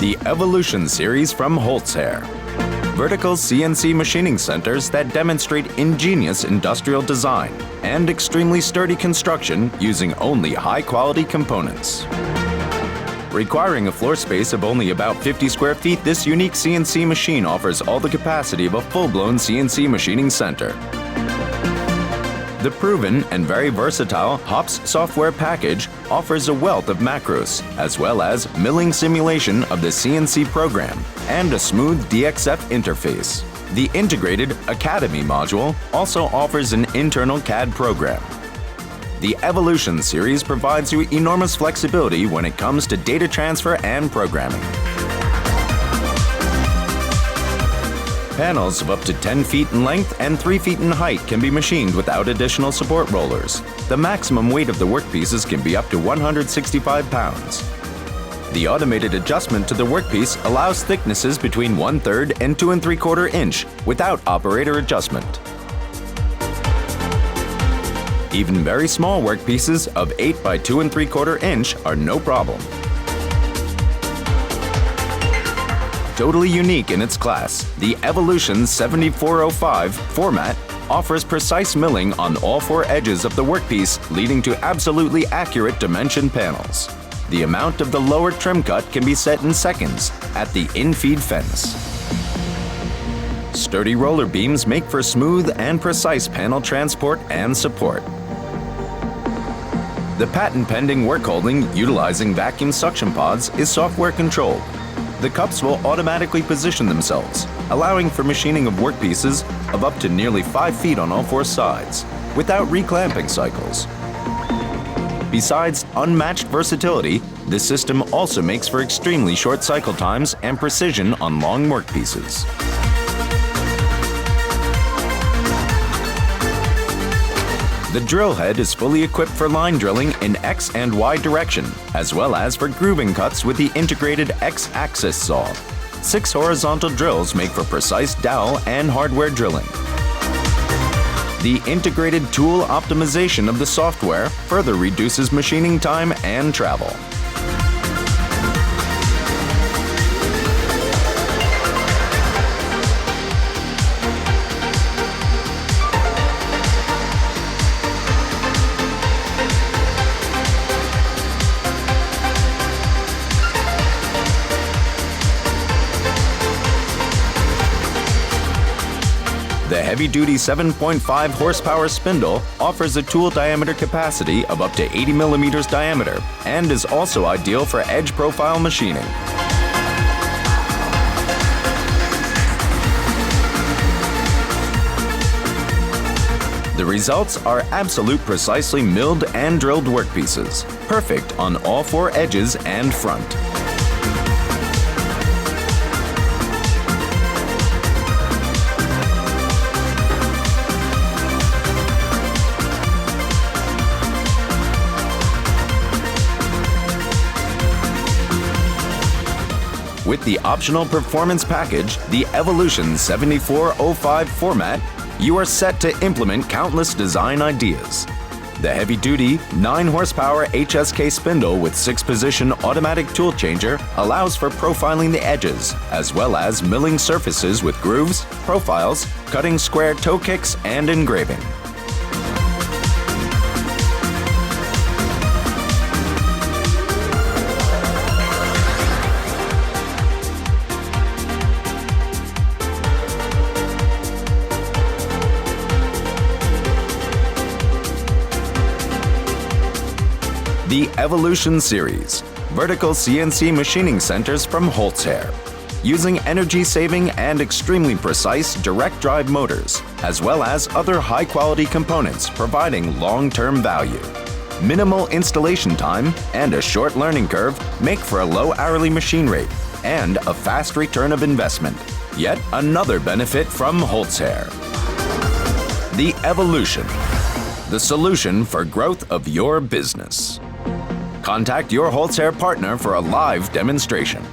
The Evolution series from HOLZ. Vertical CNC machining centers that demonstrate ingenious industrial design and extremely sturdy construction using only high-quality components. Requiring a floor space of only about 50 square feet, this unique CNC machine offers all the capacity of a full-blown CNC machining center. The proven and very versatile HOLZ software package offers a wealth of macros, as well as milling simulation of the CNC program and a smooth DXF interface. The integrated Academy module also offers an internal CAD program. The Evolution series provides you enormous flexibility when it comes to data transfer and programming. Panels of up to 10 feet in length and 3 feet in height can be machined without additional support rollers. The maximum weight of the workpieces can be up to 165 pounds. The automated adjustment to the workpiece allows thicknesses between 1/3 and 2 3/4 inch without operator adjustment. Even very small workpieces of 8 by 2 3/4 inch are no problem. Totally unique in its class, the Evolution 7405 format offers precise milling on all 4 edges of the workpiece, leading to absolutely accurate dimension panels. The amount of the lower trim cut can be set in seconds at the in-feed fence. Sturdy roller beams make for smooth and precise panel transport and support. The patent-pending work holding utilizing vacuum suction pods is software controlled. The cups will automatically position themselves, allowing for machining of workpieces of up to nearly 5 feet on all 4 sides, without reclamping cycles. Besides unmatched versatility, this system also makes for extremely short cycle times and precision on long workpieces. The drill head is fully equipped for line drilling in X and Y direction, as well as for grooving cuts with the integrated X-axis saw. 6 horizontal drills make for precise dowel and hardware drilling. The integrated tool optimization of the software further reduces machining time and travel. The heavy-duty 7.5 horsepower spindle offers a tool diameter capacity of up to 80 millimeters diameter and is also ideal for edge profile machining. The results are absolute precisely milled and drilled workpieces, perfect on all 4 edges and front. With the optional performance package, the Evolution 7405 format, you are set to implement countless design ideas. The heavy-duty 9 horsepower HSK spindle with 6-position automatic tool changer allows for profiling the edges, as well as milling surfaces with grooves, profiles, cutting square toe kicks, and engraving. The Evolution series, vertical CNC machining centers from HOLZ, using energy-saving and extremely precise direct drive motors, as well as other high-quality components providing long-term value. Minimal installation time and a short learning curve make for a low hourly machine rate and a fast return of investment. Yet another benefit from HOLZ. The Evolution, the solution for growth of your business. Contact your HOLZ partner for a live demonstration.